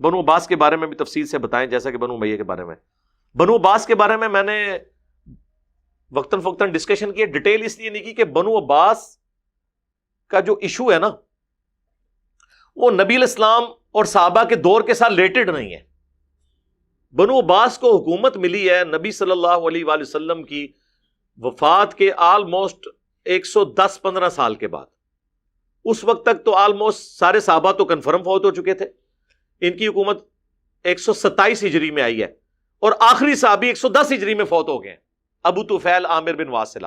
بنو عباس کے بارے میں بھی تفصیل سے بتائیں جیسا کہ بنو امیہ کے بارے میں. بنو عباس کے بارے میں نے وقتاً فوقتاً ڈسکشن کی، ڈیٹیل اس لیے نہیں کی کہ بنو عباس کا جو ایشو ہے نا وہ نبی الاسلام اور صحابہ کے دور کے ساتھ ریلیٹڈ نہیں ہے. بنو عباس کو حکومت ملی ہے نبی صلی اللہ علیہ وآلہ وسلم کی وفات کے آلموسٹ 110-15 سال کے بعد. اس وقت تک تو آلموسٹ سارے صحابہ تو کنفرم فوت ہو چکے تھے. ان کی حکومت 127 ہجری میں آئی ہے اور آخری صحابی 110 ہجری میں فوت ہو گئے ہیں. ابو طفیل عامر بن واصلہ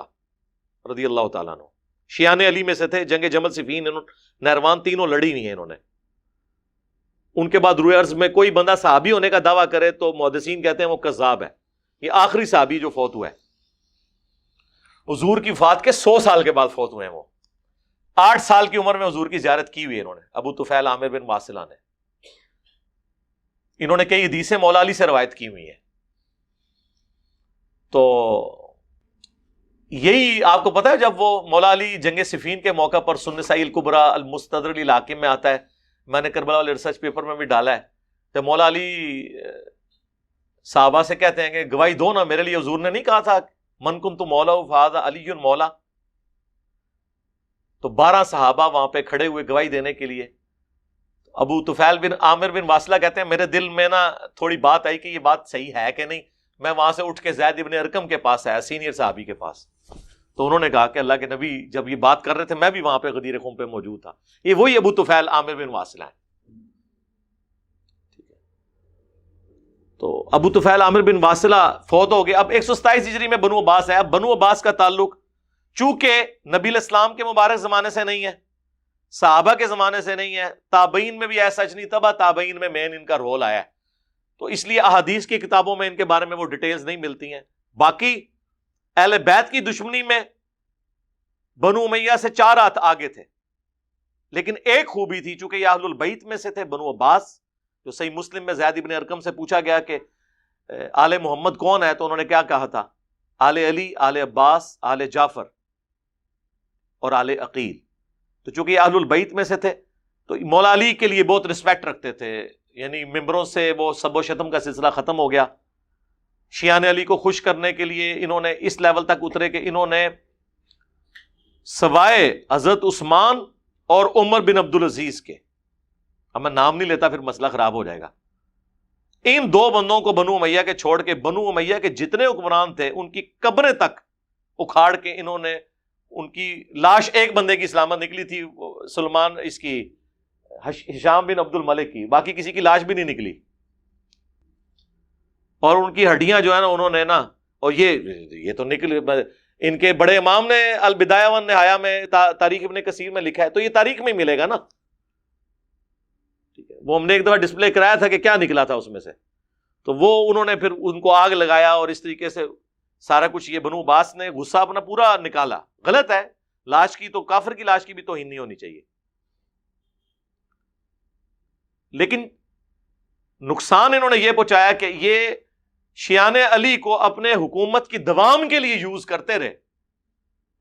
رضی اللہ تعالیٰ عنہ شیعان علی میں سے تھے. جنگ جمل صفین نہروان تینوں لڑی ہوئی ہیں انہوں نے. ان کے بعد روئے ارض میں کوئی بندہ صحابی ہونے کا دعویٰ کرے تو محدثین کہتے ہیں وہ کذاب ہے. یہ آخری صحابی جو فوت ہوا ہے حضور کی وفات کے 100 سال کے بعد فوت ہوئے ہیں. وہ 8 سال کی عمر میں حضور کی زیارت کی ہوئی ہے انہوں نے. ابو طفیل عامر بن واصلہ نے انہوں نے کئی حدیثیں مولا علی سے روایت کی ہوئی ہیں. تو یہی آپ کو پتا ہے جب وہ مولا علی جنگ صفین کے موقع پر سنن نسائی الکبریٰ المستدرک للحاکم میں آتا ہے، میں نے کربلا والے ریسرچ پیپر میں بھی ڈالا ہے، تو مولا علی صحابہ سے کہتے ہیں کہ گواہی دو نا میرے لیے. حضور نے نہیں کہا تھا من کنت مولا فہذا علی مولا؟ تو 12 صحابہ وہاں پہ کھڑے ہوئے گواہی دینے کے لیے. ابو طفیل بن عامر بن واصلہ کہتے ہیں میرے دل میں نا تھوڑی بات آئی کہ یہ بات صحیح ہے کہ نہیں. میں وہاں سے اٹھ کے زید ابن ارقم کے پاس آیا، سینئر صحابی کے پاس. تو انہوں نے کہا کہ اللہ کے نبی جب یہ بات کر رہے تھے میں بھی وہاں پہ غدیر خم پہ موجود تھا. یہ وہی ابو طفیل عامر بن واصلہ ہے. تو ابو طفیل عامر بن واصلہ فوت ہو گئے. اب 127 ہجری میں بنو عباس ہے. اب بنو عباس کا تعلق چونکہ نبی الاسلام کے مبارک زمانے سے نہیں ہے، صحابہ کے زمانے سے نہیں ہے، تابعین میں بھی ایسا سچ نہیں، تبا تابعین میں مین ان کا رول آیا ہے. تو اس لیے احادیث کی کتابوں میں ان کے بارے میں وہ ڈیٹیلز نہیں ملتی ہیں. باقی اہل بیت کی دشمنی میں بنو امیہ سے 4 ہاتھ آگے تھے، لیکن ایک خوبی تھی چونکہ یہ اہل البیت میں سے تھے. بنو عباس جو صحیح مسلم میں زید ابن ارقم سے پوچھا گیا کہ آل محمد کون ہے تو انہوں نے کیا کہا تھا؟ آل علی، آل عباس، آل جعفر اور آل عقیل. تو چونکہ یہ اہل البیت میں سے تھے تو مولا علی کے لیے بہت رسپیکٹ رکھتے تھے. یعنی ممبروں سے وہ سب و شتم کا سلسلہ ختم ہو گیا. شیعان علی کو خوش کرنے کے لیے انہوں نے اس لیول تک اترے کہ انہوں نے سوائے حضرت عثمان اور عمر بن عبدالعزیز کے، اب میں نام نہیں لیتا پھر مسئلہ خراب ہو جائے گا، ان 2 بندوں کو بنو امیہ کے چھوڑ کے بنو امیہ کے جتنے حکمران تھے ان کی قبریں تک اکھاڑ کے انہوں نے ان کی لاش، ایک بندے کی سلامت نکلی تھی سلمان اس کی ہشام بن عبد الملک کی، باقی کسی کی لاش بھی نہیں نکلی. اور ان کی ہڈیاں جو ہے نا انہوں نے نا، اور یہ تو نکل، ان کے بڑے امام نے البدایہ والنہایہ میں تاریخ ابن کثیر میں لکھا ہے، تو یہ تاریخ میں ہی ملے گا نا. ٹھیک ہے، وہ ہم نے ایک دفعہ ڈسپلے کرایا تھا کہ کیا نکلا تھا اس میں سے. تو وہ انہوں نے پھر ان کو آگ لگایا اور اس طریقے سے سارا کچھ. یہ بنو عباس نے غصہ اپنا پورا نکالا. غلط ہے، لاش کی تو کافر کی لاش کی بھی توہین نہیں ہونی چاہیے، لیکن نقصان انہوں نے یہ پہنچایا کہ یہ شیعان علی کو اپنے حکومت کی دوام کے لیے یوز کرتے رہے.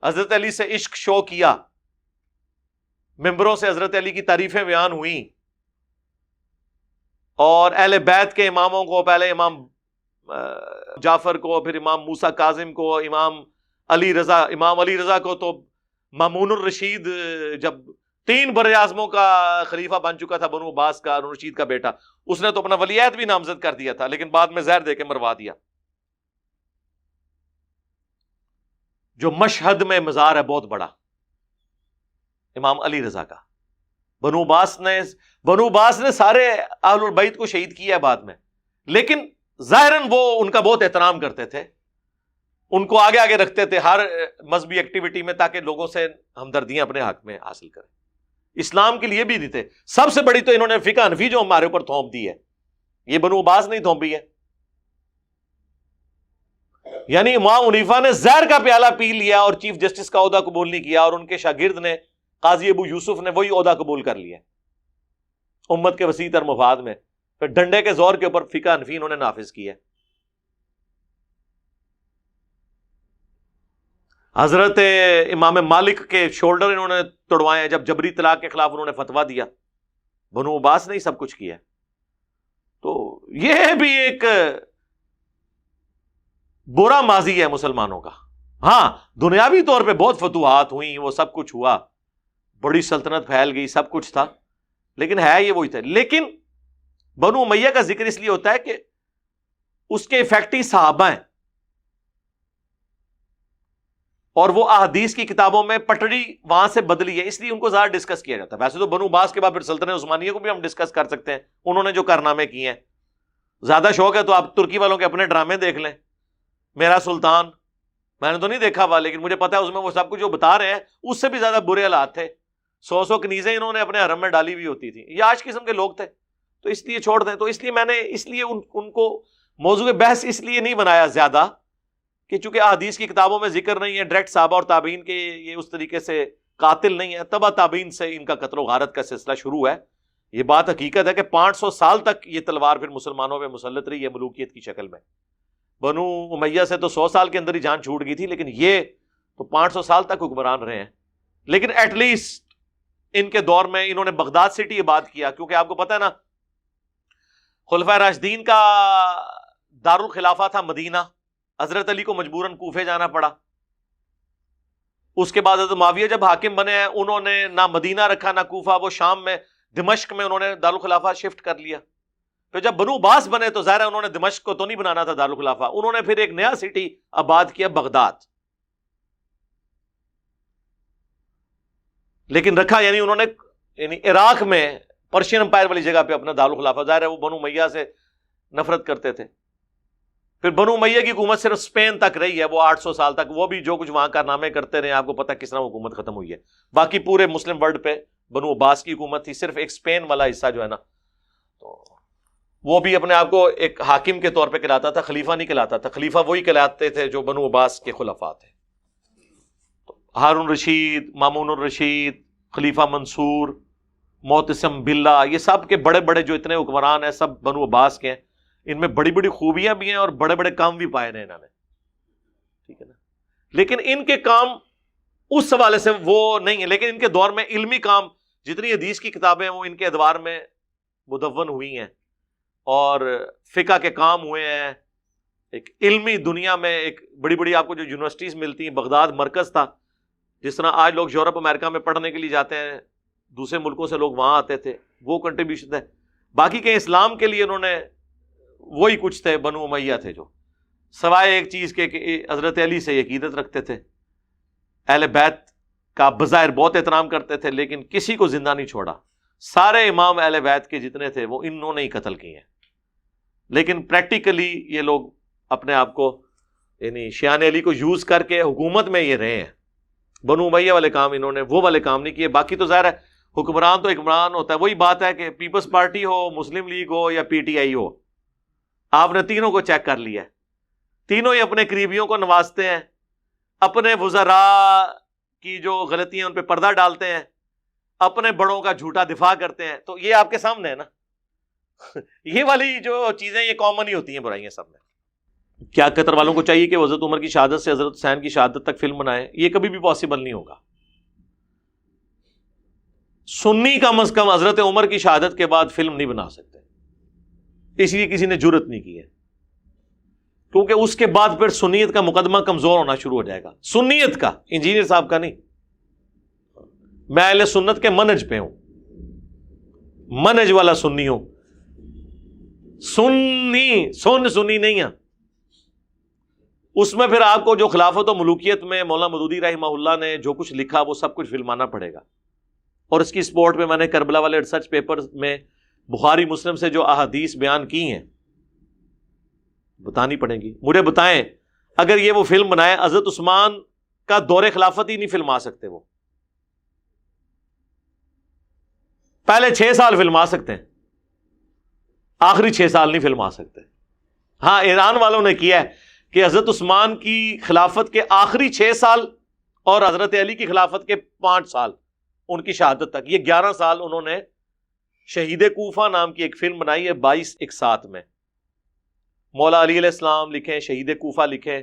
حضرت علی سے عشق شو کیا، ممبروں سے حضرت علی کی تعریفیں بیان ہوئیں، اور اہل بیت کے اماموں کو، پہلے امام جعفر کو، پھر امام موسیٰ کاظم کو، امام علی رضا کو، تو مامون الرشید جب 3 بر اعظموں کا خلیفہ بن چکا تھا بنو عباس کا، ہارون رشید کا بیٹا، اس نے تو اپنا ولی عہد بھی نامزد کر دیا تھا لیکن بعد میں زہر دے کے مروا دیا. جو مشہد میں مزار ہے بہت بڑا امام علی رضا کا، بنو عباس نے سارے اہل البیت کو شہید کیا بعد میں، لیکن ظاہراً وہ ان کا بہت احترام کرتے تھے، ان کو آگے آگے رکھتے تھے ہر مذہبی ایکٹیویٹی میں تاکہ لوگوں سے ہمدردیاں اپنے حق میں حاصل کریں. اسلام کے لیے بھی نہیں تھے. سب سے بڑی تو انہوں نے فقہ حنفی جو ہمارے اوپر تھوپ دی ہے، یہ بنو عباس نہیں تھوپی ہے. یعنی امام حنیفہ نے زہر کا پیالہ پی لیا اور چیف جسٹس کا عہدہ قبول نہیں کیا، اور ان کے شاگرد نے قاضی ابو یوسف نے وہی عہدہ قبول کر لیا امت کے وسیع تر مفاد میں. پھر ڈنڈے کے زور کے اوپر فقہ حنفی انہوں نے نافذ کیا. حضرت امام مالک کے شولڈر انہوں نے توڑوائے ہیں جب جبری طلاق کے خلاف انہوں نے فتویٰ دیا. بنو عباس نے ہی سب کچھ کیا. تو یہ بھی ایک برا ماضی ہے مسلمانوں کا. ہاں دنیاوی طور پہ بہت فتوحات ہوئی، وہ سب کچھ ہوا، بڑی سلطنت پھیل گئی، سب کچھ تھا، لیکن ہے یہ وہی تھا. لیکن بنو امیہ کا ذکر اس لیے ہوتا ہے کہ اس کے افیکٹی صحابہ ہیں، اور وہ احادیث کی کتابوں میں پٹڑی وہاں سے بدلی ہے، اس لیے ان کو زیادہ ڈسکس کیا جاتا ہے. ویسے تو بنو عباس کے بعد پھر سلطنت عثمانیہ کو بھی ہم ڈسکس کر سکتے ہیں، انہوں نے جو کارنامے کیے ہیں. زیادہ شوق ہے تو آپ ترکی والوں کے اپنے ڈرامے دیکھ لیں، میرا سلطان، میں نے تو نہیں دیکھا ہوا لیکن مجھے پتا ہے اس میں وہ سب کچھ جو بتا رہے ہیں اس سے بھی زیادہ برے حالات تھے. 100 کنیزیں انہوں نے اپنے حرم میں ڈالی ہوئی ہوتی تھی. یہ آج قسم کے لوگ تھے، تو اس لیے چھوڑ دیں. تو اس لیے میں نے ان کو موضوع بحث اس لیے نہیں بنایا زیادہ کہ چونکہ احادیث کی کتابوں میں ذکر نہیں ہے ڈائریکٹ صحابہ اور تابعین کے یہ اس طریقے سے قاتل نہیں ہے، تبع تابعین سے ان کا قتل و غارت کا سلسلہ شروع ہے. یہ بات حقیقت ہے کہ 500 سال تک یہ تلوار پھر مسلمانوں پہ مسلط رہی ہے ملوکیت کی شکل میں. بنو امیہ سے تو 100 سال کے اندر ہی جان چھوٹ گئی تھی، لیکن یہ تو 500 سال تک حکمران رہے ہیں. لیکن ایٹ لیسٹ ان کے دور میں انہوں نے بغداد سٹی آباد کیا، کیونکہ آپ کو پتہ ہے نا خلفائے راشدین کا دارالخلافہ تھا مدینہ، حضرت علی کو مجبوراً کوفے جانا پڑا. اس کے بعد حضرت معاویہ جب حاکم بنے ہیں انہوں نے نہ مدینہ رکھا نہ کوفہ، وہ شام میں دمشق میں انہوں نے دارالخلافہ شفٹ کر لیا. پھر جب بنو عباس بنے تو ظاہر ہے انہوں نے دمشق کو تو نہیں بنانا تھا دارالخلافہ، انہوں نے پھر ایک نیا سٹی آباد کیا بغداد. لیکن رکھا یعنی انہوں نے عراق میں پرشین امپائر والی جگہ پہ اپنا دارالخلافہ، ظاہر ہے وہ بنو امیہ سے نفرت کرتے تھے. پھر بنو امیہ کی حکومت صرف اسپین تک رہی ہے، وہ 800 سال تک، وہ بھی جو کچھ وہاں کارنامے کرتے رہے. آپ کو پتہ کس طرح حکومت ختم ہوئی ہے. باقی پورے مسلم ورلڈ پہ بنو عباس کی حکومت تھی، صرف ایک اسپین والا حصہ جو ہے نا تو وہ بھی اپنے آپ کو ایک حاکم کے طور پہ کہلاتا تھا، خلیفہ نہیں کہلاتا تھا. خلیفہ وہی کہلاتے تھے جو بنو عباس کے خلفاء تھے. تو ہارون رشید، مامون الرشید، خلیفہ منصور، معتصم باللہ، یہ سب کے بڑے بڑے جو اتنے حکمران ہیں سب بنو عباس کے ہیں. ان میں بڑی بڑی خوبیاں بھی ہیں اور بڑے بڑے کام بھی پائے ہیں انہوں نے، ٹھیک ہے نا. لیکن ان کے کام اس حوالے سے وہ نہیں ہے، لیکن ان کے دور میں علمی کام، جتنی حدیث کی کتابیں وہ ان کے ادوار میں مدون ہوئی ہیں اور فقہ کے کام ہوئے ہیں. ایک علمی دنیا میں ایک بڑی بڑی آپ کو جو یونیورسٹیز ملتی ہیں، بغداد مرکز تھا. جس طرح آج لوگ یورپ امریکہ میں پڑھنے کے لیے جاتے ہیں، دوسرے ملکوں سے لوگ وہاں آتے تھے، وہ کنٹریبیوشن ہے. باقی کے اسلام کے لیے انہوں نے وہی کچھ تھے، بنو امیہ تھے جو سوائے ایک چیز کے کہ حضرت علی سے عقیدت رکھتے تھے، اہل بیت کا بظاہر بہت احترام کرتے تھے، لیکن کسی کو زندہ نہیں چھوڑا. سارے امام اہل بیت کے جتنے تھے وہ انہوں نے ہی قتل کیے ہیں. لیکن پریکٹیکلی یہ لوگ اپنے آپ کو یعنی شیعان علی کو یوز کر کے حکومت میں یہ رہے ہیں. بنو امیہ والے کام انہوں نے وہ والے کام نہیں کیے. باقی تو ظاہر ہے حکمران تو حکمران ہوتا ہے. وہی بات ہے کہ پیپلز پارٹی ہو، مسلم لیگ ہو یا پی ٹی آئی ہو، آپ نے تینوں کو چیک کر لیا ہے، تینوں ہی اپنے قریبیوں کو نوازتے ہیں، اپنے وزراء کی جو غلطیاں ان پہ پردہ ڈالتے ہیں، اپنے بڑوں کا جھوٹا دفاع کرتے ہیں. تو یہ آپ کے سامنے ہے نا. یہ والی جو چیزیں یہ کامن ہی ہوتی ہیں برائیاں سب میں. کیا قطر والوں کو چاہیے کہ حضرت عمر کی شہادت سے حضرت حسین کی شہادت تک فلم بنائے؟ یہ کبھی بھی پاسبل نہیں ہوگا. سنی کم از کم حضرت عمر کی شہادت کے بعد فلم نہیں بنا سکتے، اس لیے کسی نے جرت نہیں کی ہے، کیونکہ اس کے بعد پھر سنیت کا مقدمہ کمزور ہونا شروع ہو جائے گا. سنیت کا، انجینئر صاحب کا نہیں. میں اہل سنت کے منہج پہ ہوں، منہج والا سنی ہوں. سنی نہیں ہے. اس میں پھر آپ کو جو خلافت و ملوکیت میں مولانا مودودی رحمہ اللہ نے جو کچھ لکھا وہ سب کچھ فلمانا پڑے گا. اور اس کی سپورٹ میں نے کربلا والے ریسرچ پیپر میں بخاری مسلم سے جو احادیث بیان کی ہیں بتانی پڑیں گی. مجھے بتائیں اگر یہ وہ فلم بنائے، حضرت عثمان کا دور خلافت ہی نہیں فلما سکتے، وہ پہلے 6 سال فلما سکتے ہیں، آخری 6 سال نہیں فلما سکتے. ہاں ایران والوں نے کیا ہے کہ حضرت عثمان کی خلافت کے آخری 6 سال اور حضرت علی کی خلافت کے 5 سال ان کی شہادت تک، یہ 11 سال انہوں نے شہید کوفہ نام کی ایک فلم بنائی ہے 22/1 میں. مولا علی علیہ السلام لکھیں، شہید کوفہ لکھیں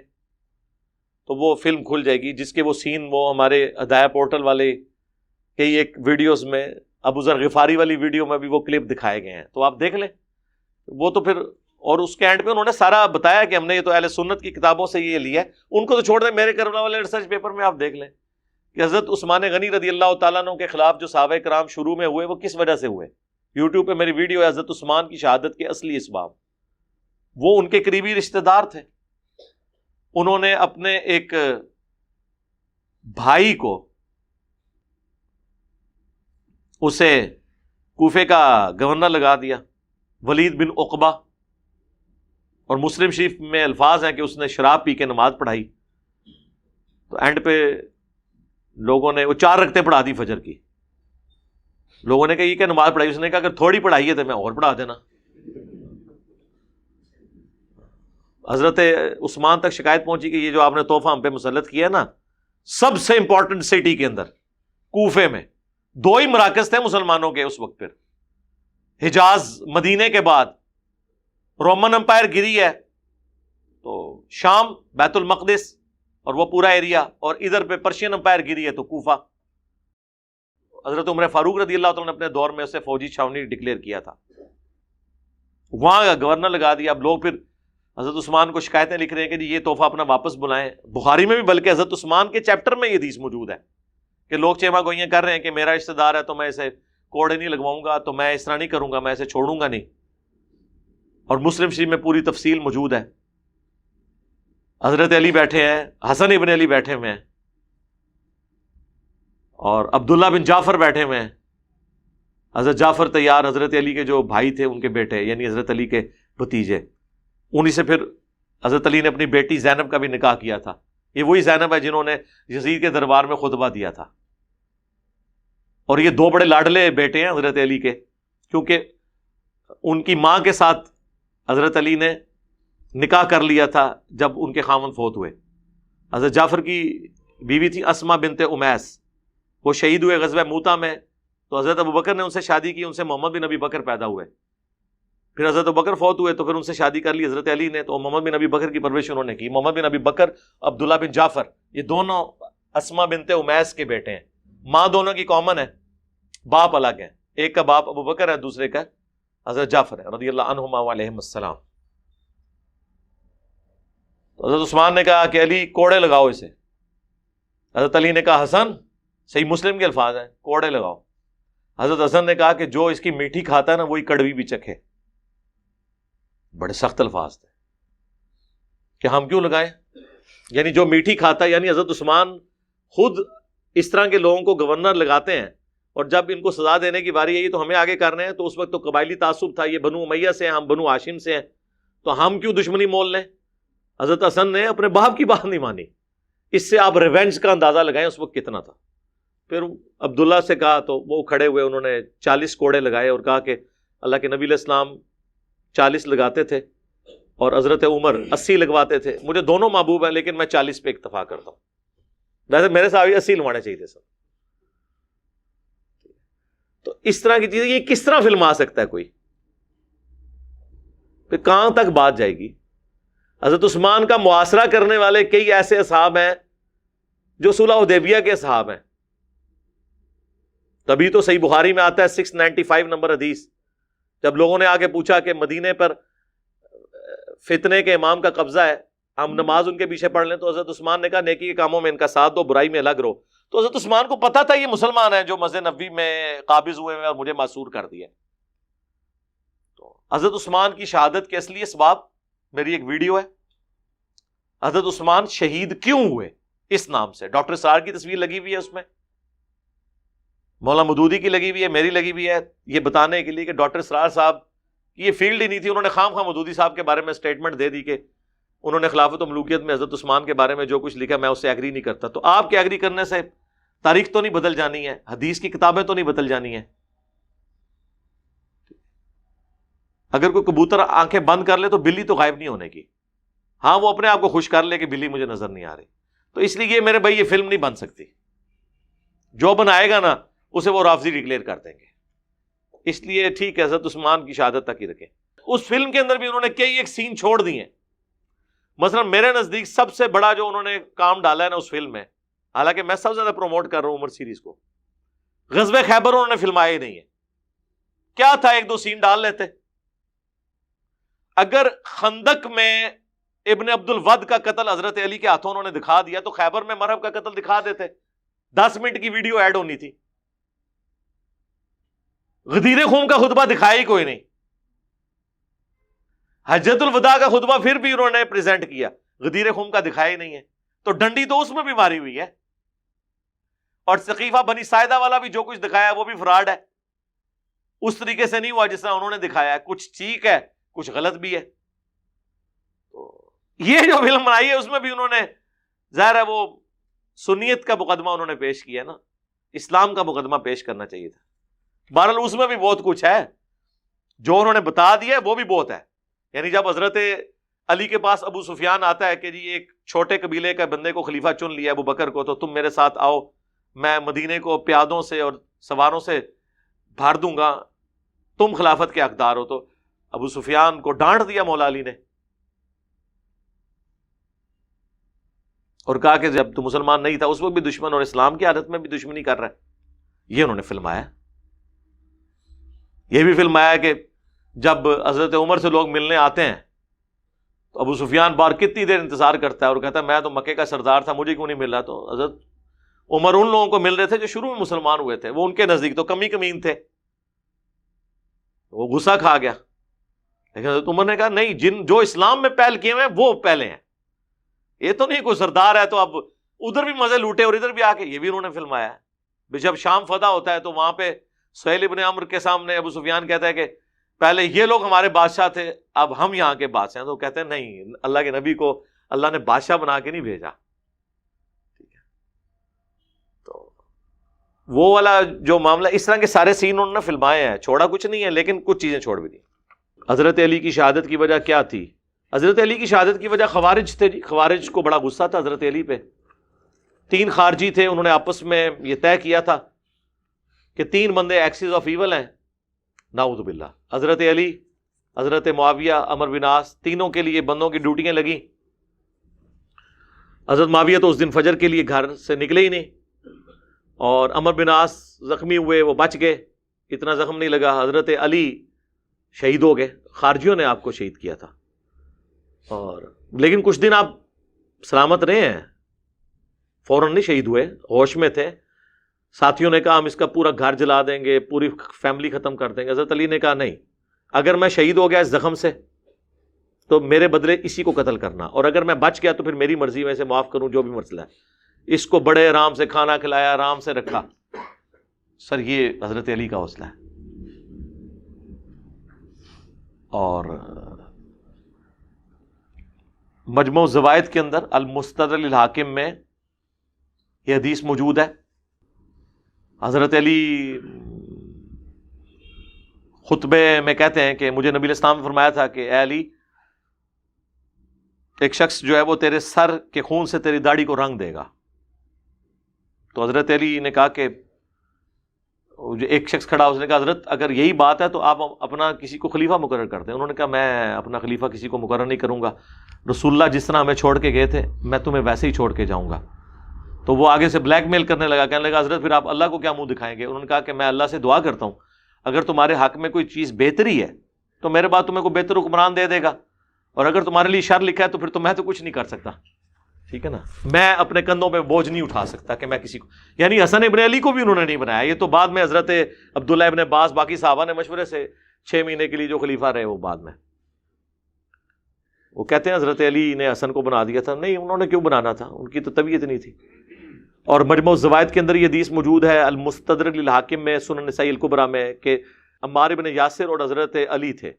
تو وہ فلم کھل جائے گی، جس کے وہ سین وہ ہمارے ہدایہ پورٹل والے کئی ایک ویڈیوز میں، ابو ذر غفاری والی ویڈیو میں بھی وہ کلپ دکھائے گئے ہیں، تو آپ دیکھ لیں. وہ تو پھر، اور اس کے اینڈ پہ انہوں نے سارا بتایا کہ ہم نے یہ تو اہل سنت کی کتابوں سے یہ لیا ہے. ان کو تو چھوڑ دیں، میرے کربلا والے ریسرچ پیپر میں آپ دیکھ لیں کہ حضرت عثمان غنی رضی اللہ تعالیٰ عنہ کے خلاف جو صحابہ کرام شروع میں ہوئے وہ کس وجہ سے ہوئے. یوٹیوب پہ میری ویڈیو ہے حضرت عثمان کی شہادت کے اصلی اسباب. وہ ان کے قریبی رشتہ دار تھے، انہوں نے اپنے ایک بھائی کو، اسے کوفے کا گورنر لگا دیا، ولید بن عقبہ، اور مسلم شریف میں الفاظ ہیں کہ اس نے شراب پی کے نماز پڑھائی. تو اینڈ پہ لوگوں نے وہ 4 رکعتیں پڑھا دی فجر کی. لوگوں نے کہا یہ کیا نماز پڑھائی؟ اس نے کہا اگر تھوڑی پڑھائی ہے تو میں اور پڑھا دینا. حضرت عثمان تک شکایت پہنچی کہ یہ جو آپ نے تحفہ ہم پہ مسلط کیا ہے نا، سب سے امپورٹنٹ سٹی کے اندر کوفے میں 2 ہی مراکز تھے مسلمانوں کے اس وقت، پھر حجاز مدینے کے بعد رومن امپائر گری ہے تو شام بیت المقدس اور وہ پورا ایریا، اور ادھر پہ پرشین امپائر گری ہے تو کوفہ. حضرت عمر فاروق رضی اللہ تعالیٰ نے اپنے دور میں اسے فوجی چھاونی ڈکلیئر کیا تھا، وہاں کا گورنر لگا دیا. اب لوگ پھر حضرت عثمان کو شکایتیں لکھ رہے ہیں کہ جی یہ تحفہ اپنا واپس بلائیں. بخاری میں بھی بلکہ حضرت عثمان کے چیپٹر میں یہ حدیث موجود ہے کہ لوگ چیما گوئیاں کر رہے ہیں کہ میرا رشتہ دار ہے تو میں اسے کوڑے نہیں لگواؤں گا، تو میں اس طرح نہیں کروں گا، میں اسے چھوڑوں گا نہیں. اور مسلم شریف میں پوری تفصیل موجود ہے. حضرت علی بیٹھے ہیں، حسن ابن علی بیٹھے ہوئے ہیں، اور عبداللہ بن جعفر بیٹھے ہوئے ہیں. حضرت جعفر طیار حضرت علی کے جو بھائی تھے ان کے بیٹے، یعنی حضرت علی کے بھتیجے. انہی سے پھر حضرت علی نے اپنی بیٹی زینب کا بھی نکاح کیا تھا. یہ وہی زینب ہے جنہوں نے یزید کے دربار میں خطبہ دیا تھا. اور یہ 2 بڑے لاڈلے بیٹے ہیں حضرت علی کے، کیونکہ ان کی ماں کے ساتھ حضرت علی نے نکاح کر لیا تھا جب ان کے خاوند فوت ہوئے. حضرت جعفر کی بیوی تھی اسما بنت امیس، وہ شہید ہوئے غزوہ موتا میں، تو حضرت ابوبکر نے ان سے شادی کی، ان سے محمد بن ابی بکر پیدا ہوئے. پھر حضرت ابوبکر فوت ہوئے تو پھر ان سے شادی کر لی حضرت علی نے، تو محمد بن ابی بکر کی پرورش انہوں نے کی. محمد بن ابی بکر، عبداللہ بن جعفر، یہ دونوں اسما بنت امیس کے بیٹے ہیں. ماں دونوں کی کامن ہے، باپ الگ ہے. ایک کا باپ ابوبکر ہے، دوسرے کا حضرت جعفر ہے رضی اللہ عنہما وعلیہم السلام. تو حضرت عثمان نے کہا کہ علی کوڑے لگاؤ اسے. حضرت علی نے کہا حسن، صحیح مسلم کے الفاظ ہیں، کوڑے لگاؤ. حضرت حسن نے کہا کہ جو اس کی میٹھی کھاتا ہے نا وہی کڑوی بھی چکھے. بڑے سخت الفاظ تھے کہ ہم کیوں لگائیں، یعنی جو میٹھی کھاتا ہے. یعنی حضرت عثمان خود اس طرح کے لوگوں کو گورنر لگاتے ہیں، اور جب ان کو سزا دینے کی باری آئی تو ہمیں آگے کرنے ہیں. تو اس وقت تو قبائلی تعصب تھا، یہ بنو امیہ سے ہیں، ہم بنو ہاشم سے ہیں، تو ہم کیوں دشمنی مول لیں. حضرت حسن نے اپنے باپ کی بات نہیں مانی. اس سے آپ ریونج کا اندازہ لگائیں اس وقت کتنا تھا. پھر عبداللہ سے کہا تو وہ کھڑے ہوئے، انہوں نے 40 کوڑے لگائے اور کہا کہ اللہ کے نبی علیہ السلام 40 لگاتے تھے اور حضرت عمر 80 لگواتے تھے. مجھے دونوں محبوب ہیں لیکن میں 40 پہ اکتفا کرتا ہوں. ویسے میرے صاحب 80 لگوانے چاہیے تھے سب. تو اس طرح کی چیزیں یہ کس طرح فلم آ سکتا ہے کوئی؟ پھر کہاں تک بات جائے گی؟ حضرت عثمان کا محاصرہ کرنے والے کئی ایسے اصحاب ہیں جو صلح حدیبیہ کے اصحاب ہیں. تبھی تو صحیح بخاری میں آتا ہے 695 نمبر حدیث، جب لوگوں نے آگے پوچھا کہ مدینے پر فتنے کے امام کا قبضہ ہے، ہم نماز ان کے پیچھے پڑھ لیں، تو حضرت عثمان نے کہا نیکی کے کاموں میں ان کا ساتھ دو، برائی میں الگ رہو. تو حضرت عثمان کو پتا تھا یہ مسلمان ہیں جو مسجد نبوی میں قابض ہوئے ہیں اور مجھے معصور کر دیا. تو حضرت عثمان کی شہادت کے اصلی اسباب میری ایک ویڈیو ہے، حضرت عثمان شہید کیوں ہوئے اس نام سے. ڈاکٹر سار کی تصویر لگی ہوئی ہے اس میں، مولانا مودودی کی لگی ہوئی ہے، میری لگی ہوئی ہے، یہ بتانے کے لیے کہ ڈاکٹر سرار صاحب کی یہ فیلڈ ہی نہیں تھی. انہوں نے خام خواہ مودودی صاحب کے بارے میں سٹیٹمنٹ دے دی کہ انہوں نے خلافت و ملوکیت میں حضرت عثمان کے بارے میں جو کچھ لکھا میں اس سے ایگری نہیں کرتا. تو آپ کے ایگری کرنے سے تاریخ تو نہیں بدل جانی ہے، حدیث کی کتابیں تو نہیں بدل جانی ہیں. اگر کوئی کبوتر آنکھیں بند کر لے تو بلی تو غائب نہیں ہونے کی. ہاں وہ اپنے آپ کو خوش کر لے کہ بلی مجھے نظر نہیں آ رہی. تو اس لیے میرے بھائی یہ فلم نہیں بن سکتی. جو بنائے گا نا اسے وہ رافضی ڈکلیئر کر دیں گے. اس لیے ٹھیک ہے حضرت عثمان کی شہادت تک ہی رکھیں. اس فلم کے اندر بھی انہوں نے کئی ایک سین چھوڑ دیے. مثلا میرے نزدیک سب سے بڑا جو انہوں نے کام ڈالا ہے نا اس فلم میں، حالانکہ میں سب سے زیادہ پروموٹ کر رہا ہوں عمر سیریز کو، غزوہ خیبر انہوں نے فلمایا ہی نہیں ہے. کیا تھا، ایک دو سین ڈال لیتے. اگر خندق میں ابن عبد الود کا قتل حضرت علی کے ہاتھوں انہوں نے دکھا دیا تو خیبر میں مرہب کا قتل دکھا دیتے، 10 منٹ کی ویڈیو ایڈ ہونی تھی. غدیر خم کا خطبہ دکھایا ہی کوئی نہیں. حجۃ الوداع کا خطبہ پھر بھی انہوں نے پریزنٹ کیا، غدیر خم کا دکھایا ہی نہیں ہے. تو ڈنڈی تو اس میں بھی ماری ہوئی ہے. اور سقیفہ بنی ساعدہ والا بھی جو کچھ دکھایا ہے وہ بھی فراڈ ہے، اس طریقے سے نہیں ہوا جس طرح انہوں نے دکھایا ہے. کچھ ٹھیک ہے، کچھ غلط بھی ہے. تو یہ جو فلم بنائی ہے اس میں بھی انہوں نے ظاہر ہے وہ سنیت کا مقدمہ انہوں نے پیش کیا نا، اسلام کا مقدمہ پیش کرنا چاہیے تھا. بہرحال اس میں بھی بہت کچھ ہے، جو انہوں نے بتا دیا وہ بھی بہت ہے. یعنی جب حضرت علی کے پاس ابو سفیان آتا ہے کہ جی ایک چھوٹے قبیلے کا بندے کو خلیفہ چن لیا ابو بکر کو، تو تم میرے ساتھ آؤ، میں مدینے کو پیادوں سے اور سواروں سے بھر دوں گا، تم خلافت کے حقدار ہو. تو ابو سفیان کو ڈانٹ دیا مولا علی نے اور کہا کہ جب تو مسلمان نہیں تھا اس وقت بھی دشمن اور اسلام کی عادت میں بھی دشمنی کر رہا ہے. یہ انہوں نے فلمایا. یہ بھی فلمایا کہ جب حضرت عمر سے لوگ ملنے آتے ہیں تو ابو سفیان بار کتنی دیر انتظار کرتا ہے اور کہتا ہے میں تو مکے کا سردار تھا، مجھے کیوں نہیں مل رہا. تو حضرت عمر ان لوگوں کو مل رہے تھے جو شروع میں مسلمان ہوئے تھے، وہ ان کے نزدیک تو کمی کمین تھے. وہ غصہ کھا گیا. لیکن حضرت عمر نے کہا نہیں، جو اسلام میں پہل کیے ہوئے ہیں وہ پہلے ہیں، یہ تو نہیں کوئی سردار ہے تو اب ادھر بھی مزے لوٹے اور ادھر بھی آ کے. یہ بھی انہوں نے فلمایا ہے. جب شام فتح ہوتا ہے تو وہاں پہ سہیل ابن عمرو کے سامنے ابو سفیان کہتا ہے کہ پہلے یہ لوگ ہمارے بادشاہ تھے، اب ہم یہاں کے بادشاہ ہیں. تو کہتے ہیں نہیں، اللہ کے نبی کو اللہ نے بادشاہ بنا کے نہیں بھیجا. ٹھیک ہے، تو وہ والا جو معاملہ، اس طرح کے سارے سین انہوں نے فلمائے ہیں، چھوڑا کچھ نہیں ہے، لیکن کچھ چیزیں چھوڑ بھی دی. حضرت علی کی شہادت کی وجہ کیا تھی؟ حضرت علی کی شہادت کی وجہ خوارج تھے. خوارج کو بڑا غصہ تھا حضرت علی پہ. 3 خارجی تھے، انہوں نے آپس میں یہ طے کیا تھا کہ 3 بندے ایکسز آف ایول ہیں، نعوذ باللہ. حضرت علی، حضرت معاویہ، عمرو بن عاص، تینوں کے لیے بندوں کی ڈیوٹیاں لگیں. حضرت معاویہ تو اس دن فجر کے لیے گھر سے نکلے ہی نہیں، اور عمرو بن عاص زخمی ہوئے، وہ بچ گئے، اتنا زخم نہیں لگا. حضرت علی شہید ہو گئے، خارجیوں نے آپ کو شہید کیا تھا. اور لیکن کچھ دن آپ سلامت رہے ہیں، فوراً نہیں شہید ہوئے، ہوش میں تھے. ساتھیوں نے کہا ہم اس کا پورا گھر جلا دیں گے، پوری فیملی ختم کر دیں گے. حضرت علی نے کہا نہیں، اگر میں شہید ہو گیا اس زخم سے تو میرے بدلے اسی کو قتل کرنا، اور اگر میں بچ گیا تو پھر میری مرضی، میں سے معاف کروں جو بھی مسئلہ ہے. اس کو بڑے آرام سے کھانا کھلایا، آرام سے رکھا. سر یہ حضرت علی کا حوصلہ ہے. اور مجموع الزوائد کے اندر المستدرک للحاکم میں یہ حدیث موجود ہے. حضرت علی خطبے میں کہتے ہیں کہ مجھے نبی الاسلام نے فرمایا تھا کہ اے علی، ایک شخص جو ہے وہ تیرے سر کے خون سے تیری داڑھی کو رنگ دے گا. تو حضرت علی نے کہا کہ جو ایک شخص کھڑا، اس نے کہا حضرت اگر یہی بات ہے تو آپ اپنا کسی کو خلیفہ مقرر کر دیں. انہوں نے کہا میں اپنا خلیفہ کسی کو مقرر نہیں کروں گا، رسول اللہ جس طرح ہمیں چھوڑ کے گئے تھے میں تمہیں ویسے ہی چھوڑ کے جاؤں گا. تو وہ آگے سے بلیک میل کرنے لگا، کہنے لگا حضرت پھر آپ اللہ کو کیا منہ دکھائیں گے؟ انہوں نے کہا کہ میں اللہ سے دعا کرتا ہوں اگر تمہارے حق میں کوئی چیز بہتری ہے تو میرے بعد تمہیں کوئی بہتر حکمران دے دے گا، اور اگر تمہارے لیے شر لکھا ہے تو پھر تو میں تو کچھ نہیں کر سکتا. ٹھیک ہے نا، میں اپنے کندھوں پہ بوجھ نہیں اٹھا سکتا کہ میں کسی کو، یعنی حسن ابن علی کو بھی انہوں نے نہیں بنایا. یہ تو بعد میں حضرت عبداللہ ابن عباس باقی صحابہ نے مشورے سے 6 مہینے کے لیے جو خلیفہ رہے وہ بعد میں، وہ کہتے ہیں حضرت علی نے حسن کو بنا دیا تھا. نہیں، انہوں نے کیوں بنانا تھا، ان کی تو طبیعت نہیں تھی. اور مجموع الزوائد کے اندر یہ حدیث موجود ہے المستدرک للحاکم میں، سنن نسائی الکبریٰ میں، کہ عمار بن یاسر اور حضرت علی تھے،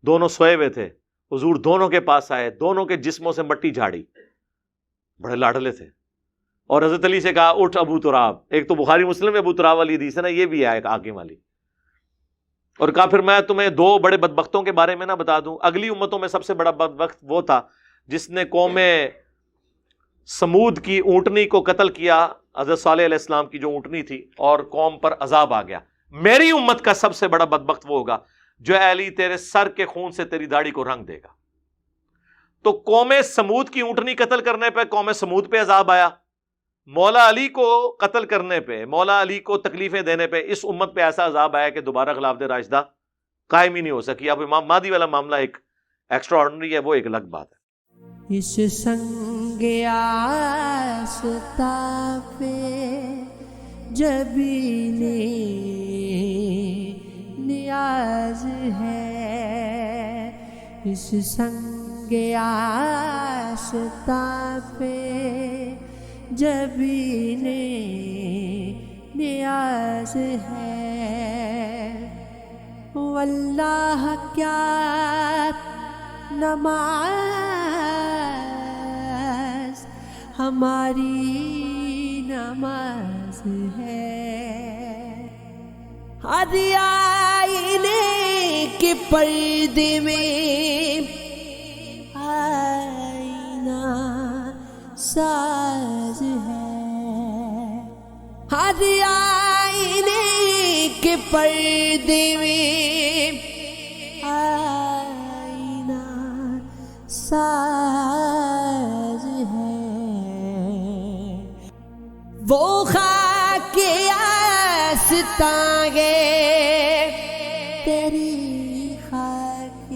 دونوں سوئے ہوئے تھے. حضور دونوں کے پاس آئے، دونوں کے جسموں سے مٹی جھاڑی، بڑے لاڈلے تھے. اور حضرت علی سے کہا اٹھ ابو تراب. ایک تو بخاری مسلم میں ابو تراب والی حدیث ہے نا، یہ بھی ہے ایک آگے والی. اور کہا پھر میں تمہیں 2 بڑے بدبختوں کے بارے میں نہ بتا دوں؟ اگلی امتوں میں سب سے بڑا بدبخت وہ تھا جس نے قوم سمود کی اونٹنی کو قتل کیا، حضرت صالح علیہ السلام کی جو اونٹنی تھی، اور قوم پر عذاب آ گیا. میری امت کا سب سے بڑا بدبخت وہ ہوگا جو اے علی تیرے سر کے خون سے تیری داڑھی کو رنگ دے گا. تو قوم سمود کی اونٹنی قتل کرنے پہ قوم سمود پہ عذاب آیا، مولا علی کو قتل کرنے پہ، مولا علی کو تکلیفیں دینے پہ اس امت پہ ایسا عذاب آیا کہ دوبارہ خلافت راشدہ قائم ہی نہیں ہو سکی. اب امام مہدی والا معاملہ ایک ایکسٹرا آرڈنری ہے وہ ایک الگ بات ہے. اس سنگ آستاں پہ جبین نیاز ہے، اس سنگ آستاں پہ جبین نیاز ہے. واللہ کیا نماز ہماری نماز ہے. ہر آئینے کے پردے میں آئینہ ساز ہے. ہر آئینے کے پردے میں آئینہ ساز ہے. وہ خاک آستاں گے تیری خاک